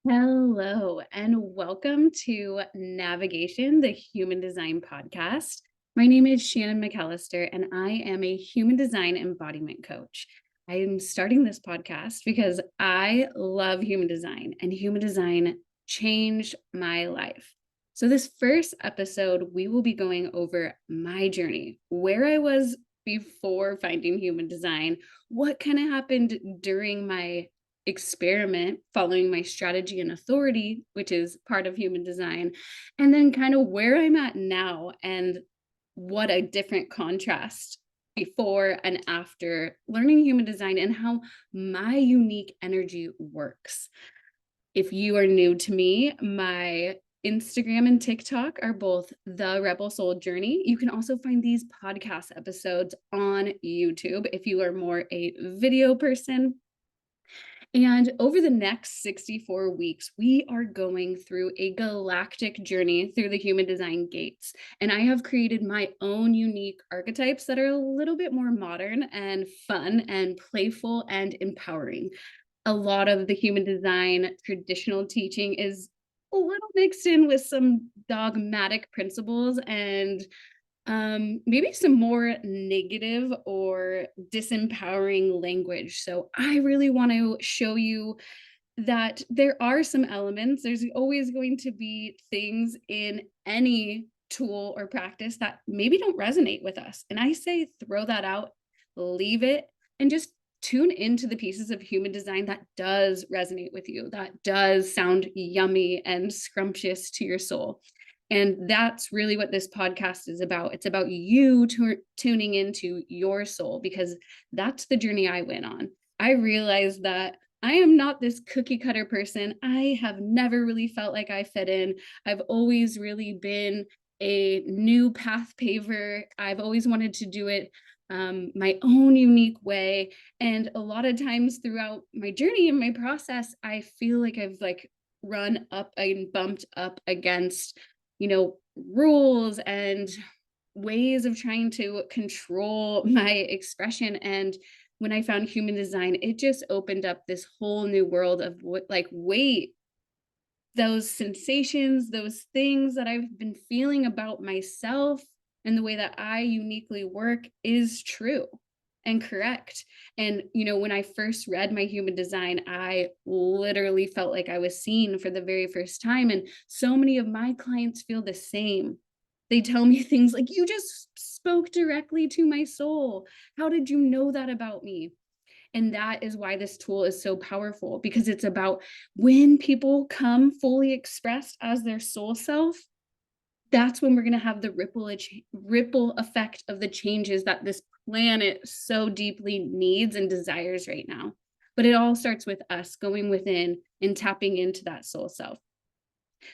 Hello, and welcome to Navigation, the Human Design Podcast. My name is Shannon McAllister, and I am a human design embodiment coach. I am starting this podcast because I love human design, and human design changed my life. So, this first episode, we will be going over my journey, where I was before finding human design, what kind of happened during my experiment following my strategy and authority, which is part of human design, and then kind of where I'm at now and what a different contrast before and after learning human design and how my unique energy works. If you are new to me, my Instagram and TikTok are both The Rebel Soul Journey. You can also find these podcast episodes on YouTube if you are more a video person. And over the next 64 weeks, we are going through a galactic journey through the human design gates. And I have created my own unique archetypes that are a little bit more modern and fun and playful and empowering. A lot of the human design traditional teaching is a little mixed in with some dogmatic principles and maybe some more negative or disempowering language. So I really want to show you that there are some elements. There's always going to be things in any tool or practice that maybe don't resonate with us. And I say throw that out, leave it, and just tune into the pieces of human design that does resonate with you, that does sound yummy and scrumptious to your soul. And that's really what this podcast is about. It's about you tuning into your soul, because that's the journey I went on. I realized that I am not this cookie cutter person. I have never really felt like I fit in. I've always really been a new path paver. I've always wanted to do it my own unique way. And a lot of times throughout my journey and my process, I feel like I've run up and bumped up against rules and ways of trying to control my expression. And when I found human design, it just opened up this whole new world of wait, those sensations, those things that I've been feeling about myself and the way that I uniquely work is true and correct. And, when I first read my human design, I literally felt like I was seen for the very first time. And so many of my clients feel the same. They tell me things like, you just spoke directly to my soul. How did you know that about me? And that is why this tool is so powerful, because it's about when people come fully expressed as their soul self, that's when we're going to have the ripple effect of the changes that this planet so deeply needs and desires right now. But it all starts with us going within and tapping into that soul self.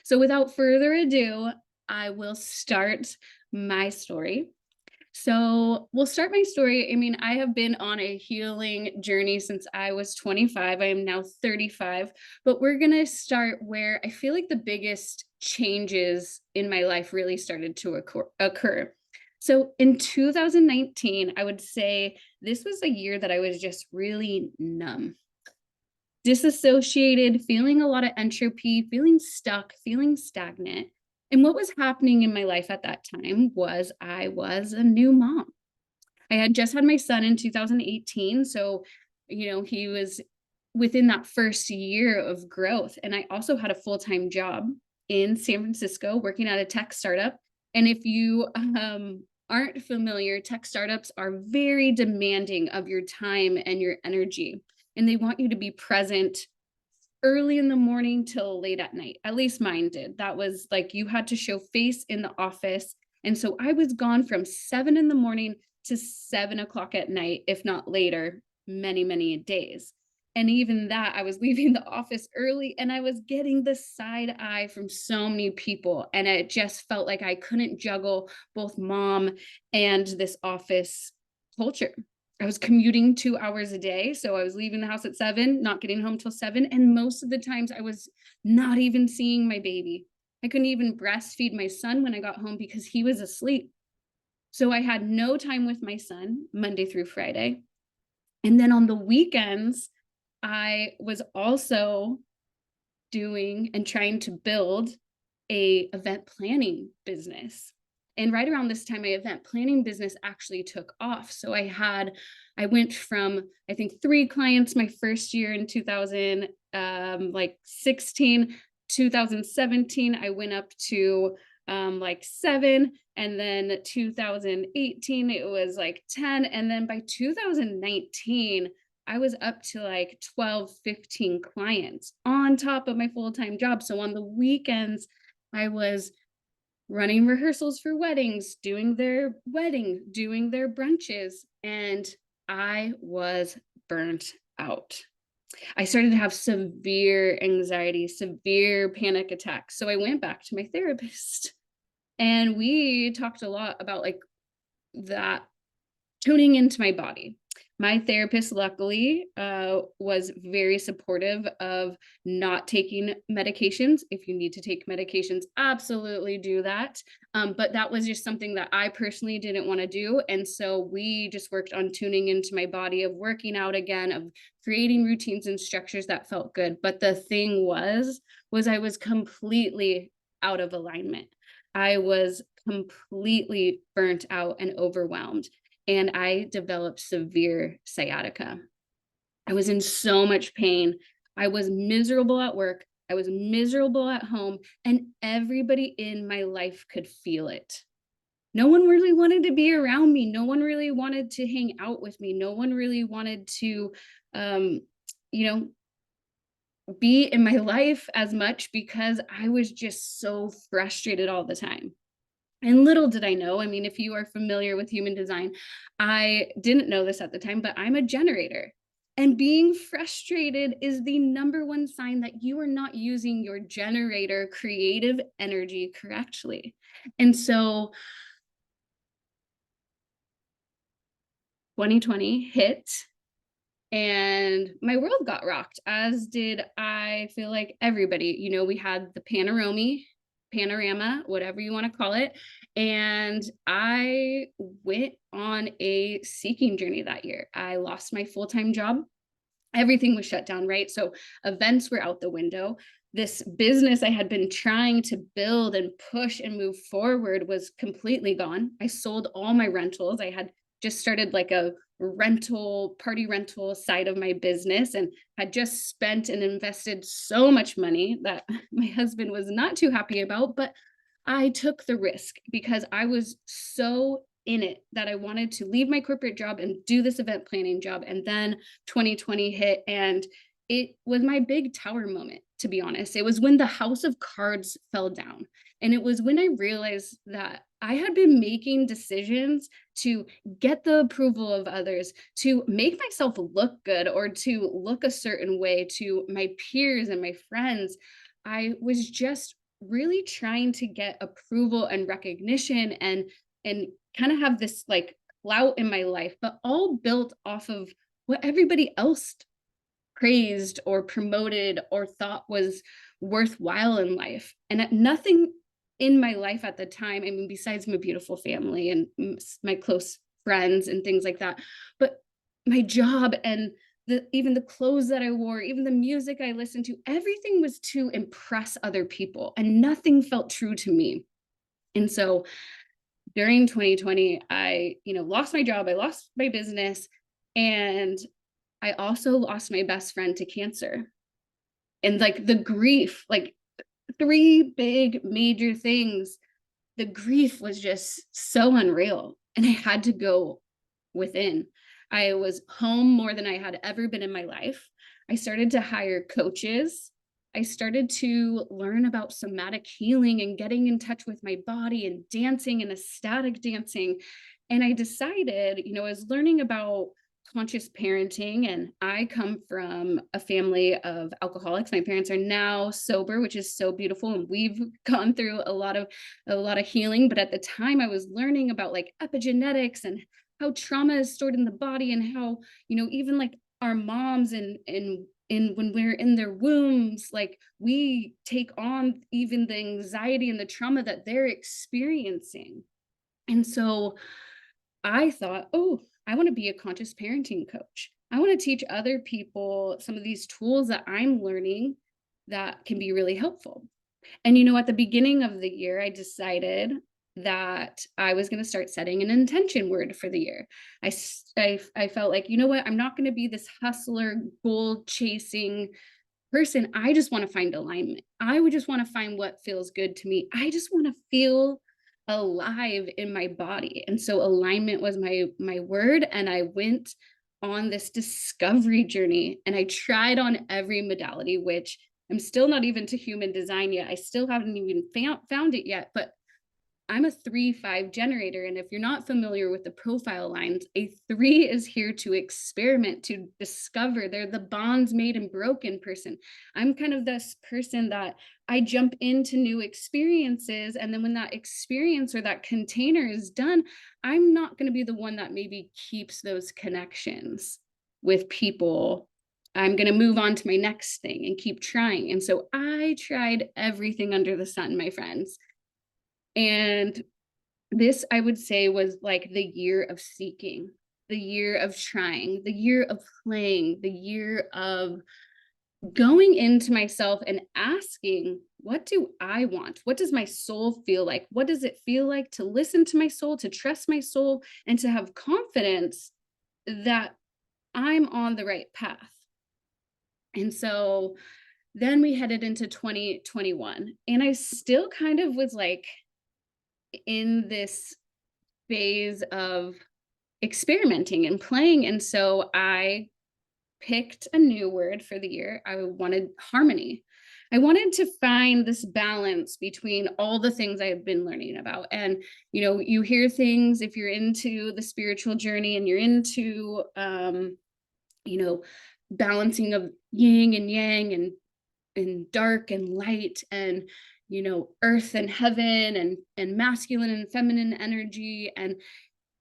So without further ado, I will start my story. So we'll start my story. I mean, I have been on a healing journey since I was 25. I am now 35, but we're going to start where I feel like the biggest changes in my life really started to occur. So in 2019, I would say this was a year that I was just really numb, disassociated, feeling a lot of entropy, feeling stuck, feeling stagnant. And what was happening in my life at that time was I was a new mom. I had just had my son in 2018. So, he was within that first year of growth. And I also had a full time job in San Francisco working at a tech startup. And if you aren't familiar, tech startups are very demanding of your time and your energy. And they want you to be present early in the morning till late at night. At least mine did. That was like you had to show face in the office. And so I was gone from 7 in the morning to 7 o'clock at night, if not later, many, many days. And even that, I was leaving the office early and I was getting the side eye from so many people. And it just felt like I couldn't juggle both mom and this office culture. I was commuting 2 hours a day. So I was leaving the house at 7, not getting home till 7. And most of the times I was not even seeing my baby. I couldn't even breastfeed my son when I got home because he was asleep. So I had no time with my son Monday through Friday. And then on the weekends, I was also doing and trying to build a event planning business. And right around this time, my event planning business actually took off. So I went from, I think, 3 clients my first year in 2000, 16, 2017, I went up to like 7. And then 2018, it was like 10. And then by 2019, I was up to like 12, 15 clients on top of my full-time job. So on the weekends, I was running rehearsals for weddings, doing their brunches, and I was burnt out. I started to have severe anxiety, severe panic attacks. So I went back to my therapist and we talked a lot about like that, tuning into my body. My therapist, luckily, was very supportive of not taking medications. If you need to take medications, absolutely do that. But that was just something that I personally didn't want to do. And so we just worked on tuning into my body, of working out again, of creating routines and structures that felt good. But the thing was I was completely out of alignment. I was completely burnt out and overwhelmed, and I developed severe sciatica. I was in so much pain. I was miserable at work. I was miserable at home, and everybody in my life could feel it. No one really wanted to be around me. No one really wanted to hang out with me. No one really wanted to, um, you know, be in my life as much because I was just so frustrated all the time. And little did I know, I mean, if you are familiar with human design, I didn't know this at the time, but I'm a generator. And being frustrated is the number one sign that you are not using your generator creative energy correctly. And so 2020 hit and my world got rocked, as did, I feel like, everybody. We had the panorama, whatever you want to call it. And I went on a seeking journey that year. I lost my full-time job. Everything was shut down, right? So events were out the window. This business I had been trying to build and push and move forward was completely gone. I sold all my rentals. I had just started like a party rental side of my business, and had just spent and invested so much money that my husband was not too happy about. But I took the risk because I was so in it that I wanted to leave my corporate job and do this event planning job. And then 2020 hit, and it was my big tower moment, to be honest. It was when the house of cards fell down. And it was when I realized that I had been making decisions to get the approval of others, to make myself look good or to look a certain way to my peers and my friends. I was just really trying to get approval and recognition, and kind of have this like clout in my life, but all built off of what everybody else praised or promoted or thought was worthwhile in life. And nothing in my life at the time, I mean, besides my beautiful family and my close friends and things like that, but my job and even the clothes that I wore, even the music I listened to, everything was to impress other people, and nothing felt true to me. And so during 2020, I, lost my job, I lost my business, and I also lost my best friend to cancer. And like the grief, like 3 big major things, the grief was just so unreal. And I had to go within. I was home more than I had ever been in my life. I started to hire coaches. I started to learn about somatic healing and getting in touch with my body and dancing and ecstatic dancing. And I decided, I was learning about conscious parenting, and I come from a family of alcoholics. My parents are now sober, which is so beautiful, and we've gone through a lot of healing. But at the time, I was learning about like epigenetics and how trauma is stored in the body, and how, even like our moms and when we're in their wombs, like we take on even the anxiety and the trauma that they're experiencing. And so I thought, oh, I want to be a conscious parenting coach. I want to teach other people some of these tools that I'm learning that can be really helpful. And at the beginning of the year, I decided that I was going to start setting an intention word for the year. I felt like, you know what, I'm not going to be this hustler, goal chasing person. I just want to find alignment. I would just want to find what feels good to me. I just want to feel alive in my body. And so alignment was my word, and I went on this discovery journey, and I tried on every modality, which I'm still not even to human design yet. I still haven't even found it yet, but I'm a 3-5 generator. And if you're not familiar with the profile lines, a 3 is here to experiment, to discover. They're the bonds made and broken person. I'm kind of this person that I jump into new experiences. And then when that experience or that container is done, I'm not going to be the one that maybe keeps those connections with people. I'm going to move on to my next thing and keep trying. And so I tried everything under the sun, my friends. And this, I would say, was like the year of seeking, the year of trying, the year of playing, the year of going into myself and asking, what do I want? What does my soul feel like? What does it feel like to listen to my soul, to trust my soul, and to have confidence that I'm on the right path? And so then we headed into 2021, and I still kind of was like in this phase of experimenting and playing. And so I picked a new word for the year. I wanted harmony. I wanted to find this balance between all the things I've been learning about. And, you hear things if you're into the spiritual journey and you're into, you know, balancing of yin and yang and dark and light and earth and heaven and masculine and feminine energy. And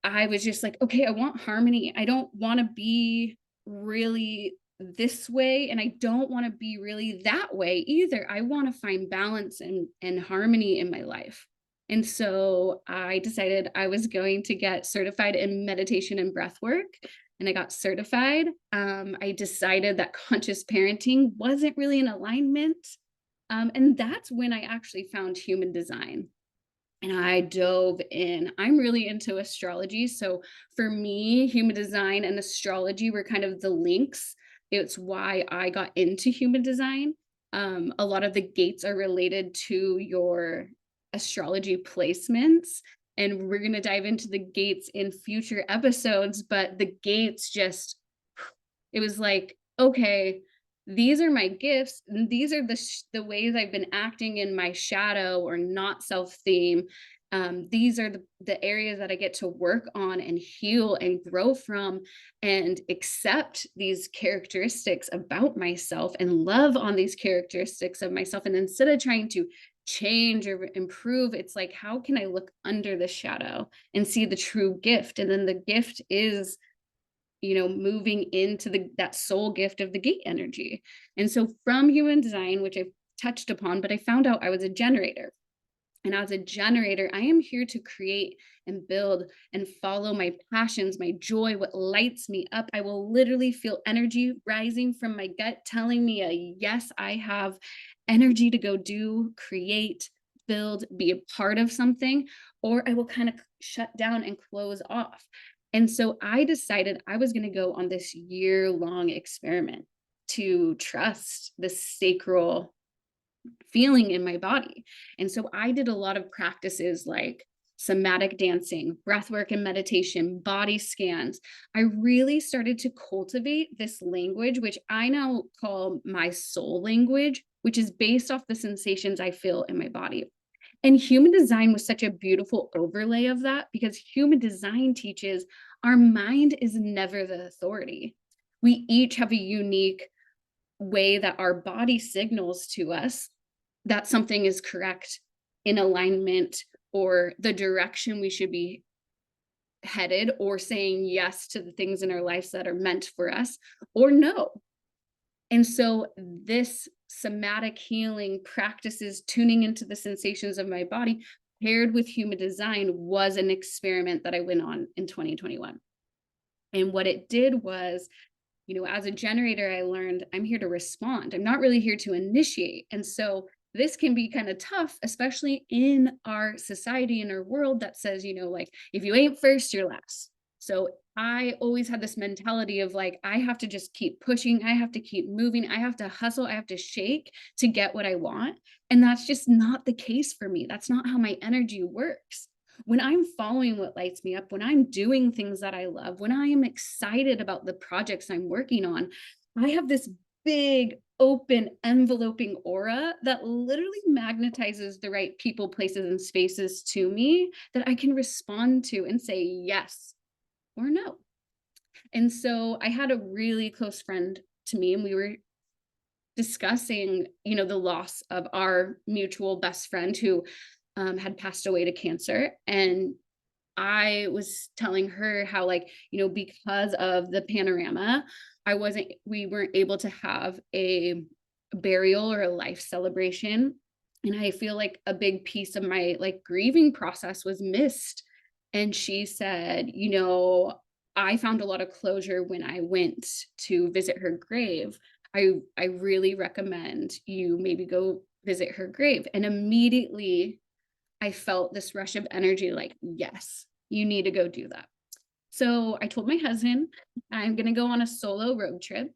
I was just like, okay, I want harmony. I don't want to be really this way, and I don't want to be really that way either. I want to find balance and harmony in my life. And so I decided I was going to get certified in meditation and breath work. And I got certified. I decided that conscious parenting wasn't really in alignment. And that's when I actually found human design. And I dove in. I'm really into astrology. So for me, human design and astrology were kind of the links. It's why I got into human design. A lot of the gates are related to your astrology placements. And we're going to dive into the gates in future episodes. But the gates just, it was like, okay, these are my gifts, and these are the ways I've been acting in my shadow or not self theme. These are the areas that I get to work on and heal and grow from, and accept these characteristics about myself and love on these characteristics of myself. And instead of trying to change or improve, it's like, how can I look under the shadow and see the true gift? And then the gift is moving into that soul gift of the gate energy. And so from human design, which I've touched upon, but I found out I was a generator. And as a generator, I am here to create and build and follow my passions, my joy, what lights me up. I will literally feel energy rising from my gut, telling me a yes, I have energy to go do, create, build, be a part of something, or I will kind of shut down and close off. And so I decided I was going to go on this year-long experiment to trust the sacral feeling in my body. And so I did a lot of practices like somatic dancing, breath work and meditation, body scans. I really started to cultivate this language, which I now call my soul language, which is based off the sensations I feel in my body. And human design was such a beautiful overlay of that, because human design teaches our mind is never the authority. We each have a unique way that our body signals to us that something is correct, in alignment, or the direction we should be headed, or saying yes to the things in our lives that are meant for us, or no. And so this somatic healing practices, tuning into the sensations of my body, paired with human design, was an experiment that I went on in 2021. And what it did was As a generator, I learned I'm here to respond. I'm not really here to initiate. And so this can be kind of tough, especially in our society and our world that says, like, if you ain't first, you're last. So I always had this mentality of like, I have to just keep pushing, I have to keep moving, I have to hustle, I have to shake to get what I want. And that's just not the case for me. That's not how my energy works. When I'm following what lights me up, when I'm doing things that I love, when I am excited about the projects I'm working on, I have this big, open, enveloping aura that literally magnetizes the right people, places, and spaces to me that I can respond to and say yes or no. And so I had a really close friend to me, and we were discussing, the loss of our mutual best friend who had passed away to cancer. And I was telling her how, like, because of the panorama, we weren't able to have a burial or a life celebration. And I feel like a big piece of my like grieving process was missed. And she said, I found a lot of closure when I went to visit her grave. I really recommend you maybe go visit her grave. And immediately I felt this rush of energy like, yes, you need to go do that. So I told my husband, I'm going to go on a solo road trip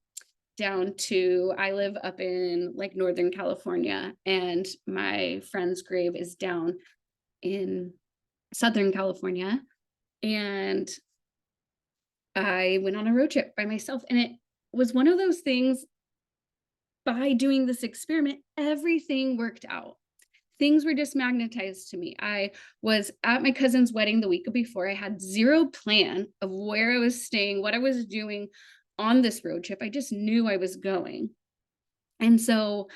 I live up in like Northern California, and my friend's grave is down in Southern California. And I went on a road trip by myself. And it was one of those things, by doing this experiment, everything worked out. Things were just magnetized to me. I was at my cousin's wedding the week before. I had zero plan of where I was staying, what I was doing on this road trip. I just knew I was going. And so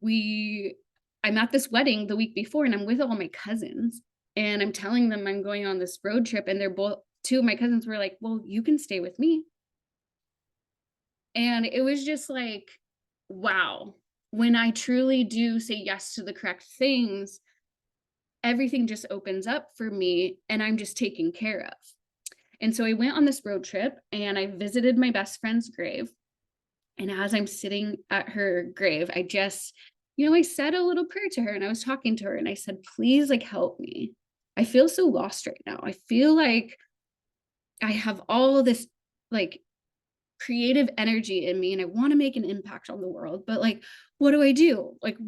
I'm at this wedding the week before, and I'm with all my cousins, and I'm telling them I'm going on this road trip. And two of my cousins were like, well, you can stay with me. And it was just like, wow, when I truly do say yes to the correct things, everything just opens up for me and I'm just taken care of. And so I went on this road trip and I visited my best friend's grave. And as I'm sitting at her grave, I said a little prayer to her, and I was talking to her and I said, please, like, help me. I feel so lost right now. I feel like I have all this like creative energy in me and I want to make an impact on the world, but like, what do I do? Like,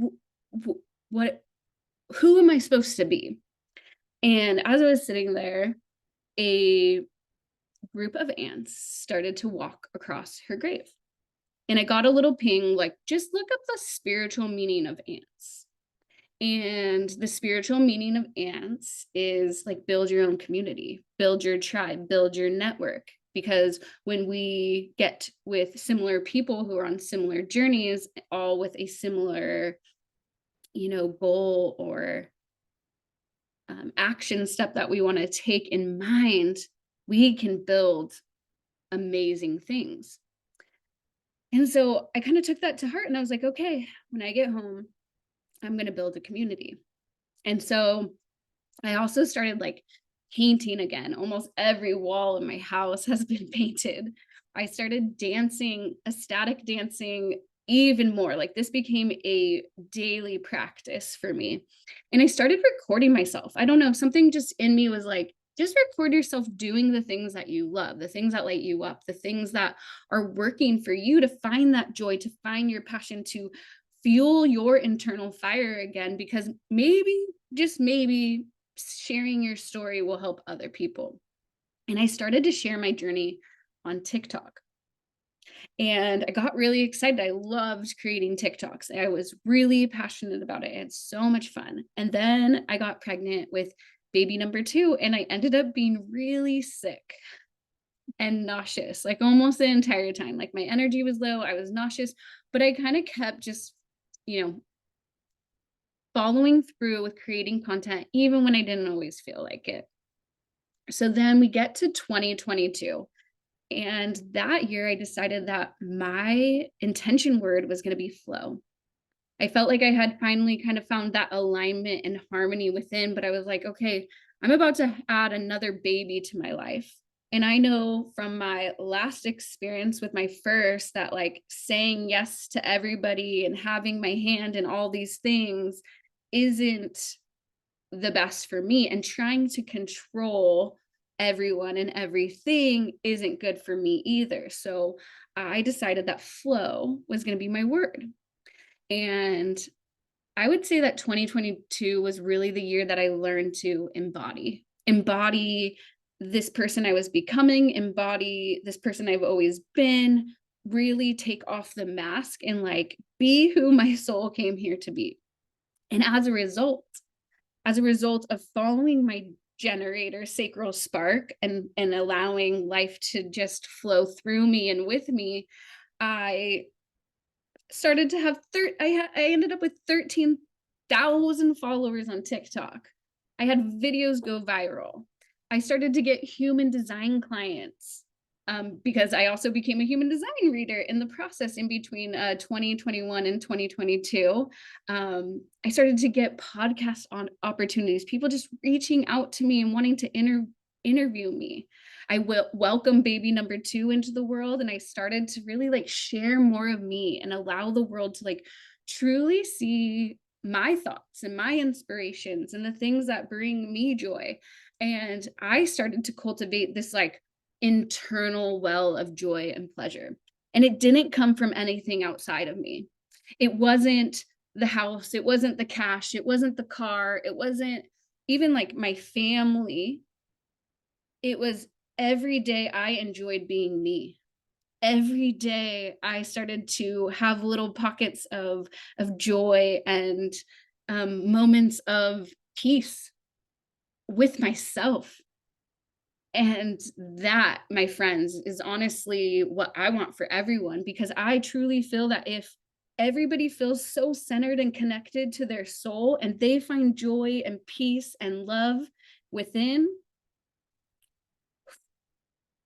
what, who am I supposed to be? And as I was sitting there, a group of ants started to walk across her grave. And I got a little ping, like, just look up the spiritual meaning of ants. And the spiritual meaning of ants is like, build your own community, build your tribe, build your network. Because when we get with similar people who are on similar journeys, all with a similar, goal or action step that we want to take in mind, we can build amazing things. And so I kind of took that to heart and I was like, okay, when I get home, I'm going to build a community. And so I also started like painting again. Almost every wall in my house has been painted. I started dancing, ecstatic dancing even more. Like, this became a daily practice for me. And I started recording myself. I don't know, something just in me was like, just record yourself doing the things that you love, the things that light you up, the things that are working for you, to find that joy, to find your passion, to fuel your internal fire again, because maybe, just maybe, sharing your story will help other people. And I started to share my journey on TikTok. And I got really excited. I loved creating TikToks. I was really passionate about it. I had so much fun. And then I got pregnant with baby number 2, and I ended up being really sick and nauseous, like almost the entire time. Like, my energy was low, I was nauseous, but I kind of kept just, following through with creating content, even when I didn't always feel like it. So then we get to 2022. And that year I decided that my intention word was going to be flow. I felt like I had finally kind of found that alignment and harmony within, but I was like, okay, I'm about to add another baby to my life. And I know from my last experience with my first that like saying yes to everybody and having my hand in all these things isn't the best for me. And trying to control everyone and everything isn't good for me either. So I decided that flow was going to be my word. And I would say that 2022 was really the year that I learned to embody this person I was becoming, embody this person I've always been, really take off the mask and like be who my soul came here to be. And as a result of following my generator sacral spark and allowing life to just flow through me and with me, I started to have I ended up with 13,000 followers on TikTok. I had videos go viral. I started to get human design clients, because I also became a human design reader in the process in between 2021 and 2022. I started to get podcast on opportunities, people just reaching out to me and wanting to interview me. I will welcome baby number 2 into the world, and I started to really like share more of me and allow the world to like truly see my thoughts and my inspirations and the things that bring me joy. And I started to cultivate this like internal well of joy and pleasure. And it didn't come from anything outside of me. It wasn't the house, it wasn't the cash, it wasn't the car, it wasn't even like my family. It was every day I enjoyed being me. Every day I started to have little pockets of joy and moments of peace with myself. And that, my friends, is honestly what I want for everyone, because I truly feel that if everybody feels so centered and connected to their soul and they find joy and peace and love within,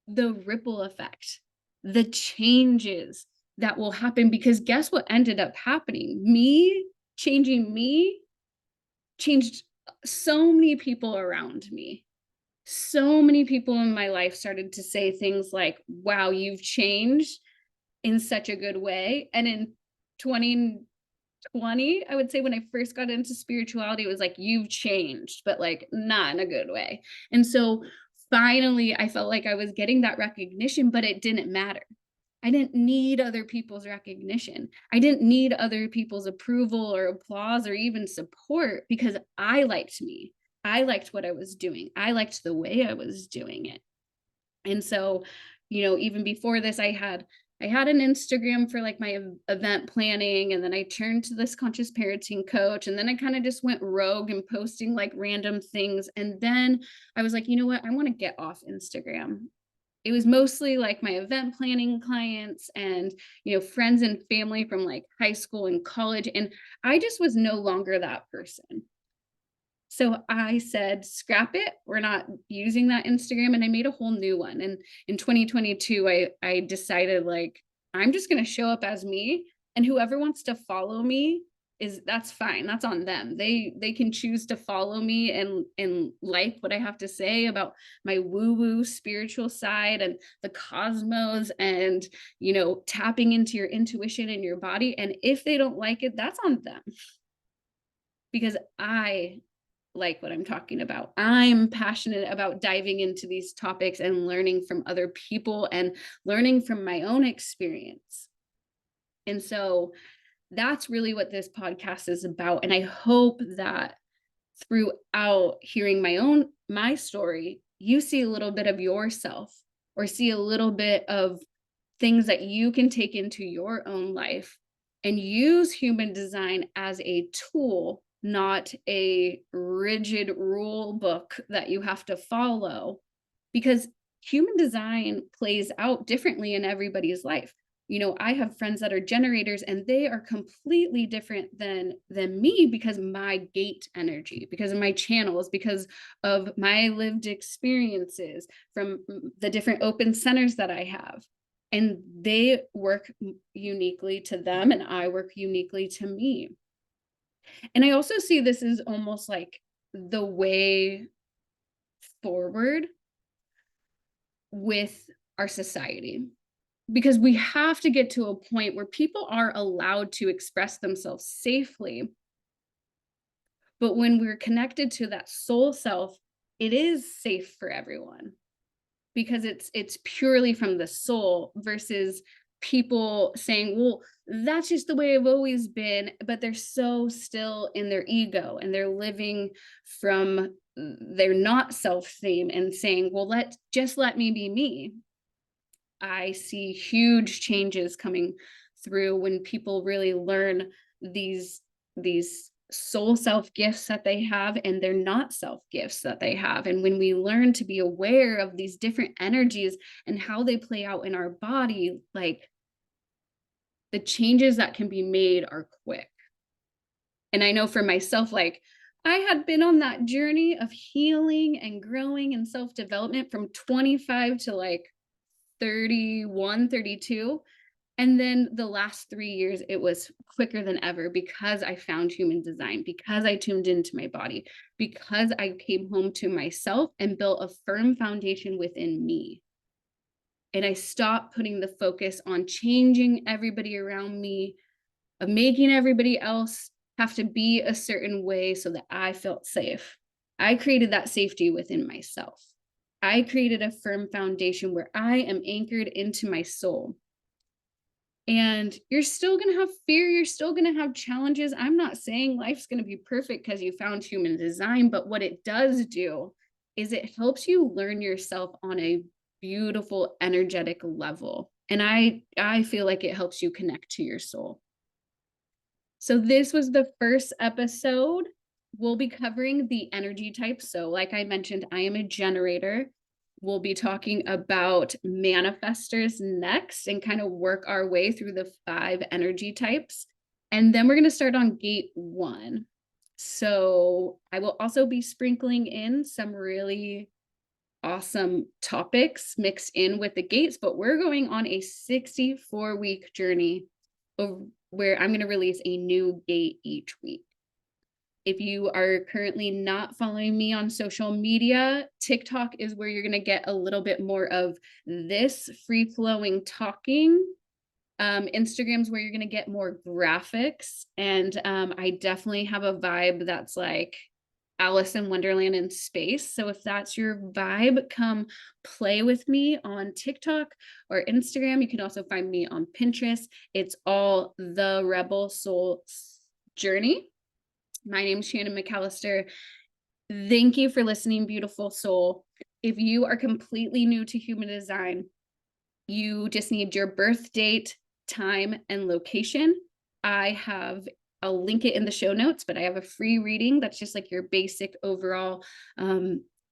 the ripple effect, the changes that will happen. Because guess what ended up happening? Me changed so many people around me. So many people in my life started to say things like, wow, you've changed in such a good way. And in 2020, I would say when I first got into spirituality, it was like, you've changed, but like not in a good way. And so finally, I felt like I was getting that recognition, but it didn't matter. I didn't need other people's recognition. I didn't need other people's approval or applause or even support, because I liked me. I liked what I was doing. I liked the way I was doing it. And so, even before this, I had an Instagram for like my event planning, and then I turned to this conscious parenting coach, and then I kind of just went rogue and posting like random things. And then I was like, you know what? I want to get off Instagram. It was mostly like my event planning clients and, friends and family from like high school and college, and I just was no longer that person. So I said, scrap it. We're not using that Instagram. And I made a whole new one. And in 2022, I decided like, I'm just going to show up as me, and whoever wants to follow me that's fine. That's on them. They can choose to follow me and like what I have to say about my woo woo spiritual side and the cosmos and, tapping into your intuition and your body. And if they don't like it, that's on them, because I like what I'm talking about. I'm passionate about diving into these topics and learning from other people and learning from my own experience. And so that's really what this podcast is about. And I hope that throughout hearing my story, you see a little bit of yourself, or see a little bit of things that you can take into your own life and use human design as a tool, not a rigid rule book that you have to follow, because human design plays out differently in everybody's life. I have friends that are generators, and they are completely different than me, because my gate energy, because of my channels, because of my lived experiences from the different open centers that I have. And they work uniquely to them, and I work uniquely to me. And I also see this as almost like the way forward. with our society, because we have to get to a point where people are allowed to express themselves safely. But when we're connected to that soul self, it is safe for everyone, because it's purely from the soul versus people saying, well, that's just the way I've always been, but they're so still in their ego and they're living from their not self theme and saying, well, let me be me. I see huge changes coming through when people really learn these soul self gifts that they have and they're not self gifts that they have. And when we learn to be aware of these different energies and how they play out in our body, like, the changes that can be made are quick. And I know for myself, like, I had been on that journey of healing and growing and self development from 25 to like 31, 32. And then the last 3 years, it was quicker than ever because I found human design, because I tuned into my body, because I came home to myself and built a firm foundation within me. And I stopped putting the focus on changing everybody around me, of making everybody else have to be a certain way so that I felt safe. I created that safety within myself. I created a firm foundation where I am anchored into my soul. And you're still going to have fear. You're still going to have challenges. I'm not saying life's going to be perfect because you found human design, but what it does do is it helps you learn yourself on a beautiful energetic level. And I feel like it helps you connect to your soul. So this was the first episode. We'll be covering the energy types. So like I mentioned, I am a generator. We'll be talking about manifestors next and kind of work our way through the 5 energy types. And then we're going to start on gate 1. So I will also be sprinkling in some really awesome topics mixed in with the gates, but we're going on a 64-week journey of where I'm going to release a new gate each week. If you are currently not following me on social media, TikTok is where you're going to get a little bit more of this free-flowing talking. Instagram's where you're going to get more graphics. And I definitely have a vibe that's like Alice in Wonderland in space. So if that's your vibe, come play with me on TikTok or Instagram. You can also find me on Pinterest. It's all The Rebel Soul Journey. My name's Shannon McAllister. Thank you for listening, beautiful soul. If you are completely new to human design, you just need your birth date, time, and location. I'll link it in the show notes, but I have a free reading that's just like your basic overall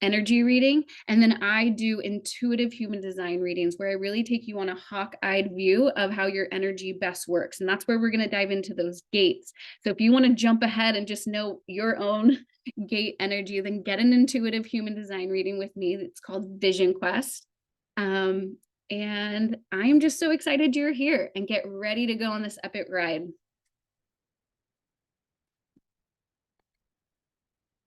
energy reading. And then I do intuitive human design readings where I really take you on a hawk-eyed view of how your energy best works. And that's where we're going to dive into those gates. So if you want to jump ahead and just know your own gate energy, then get an intuitive human design reading with me. It's called Vision Quest. And I'm just so excited you're here, and get ready to go on this epic ride.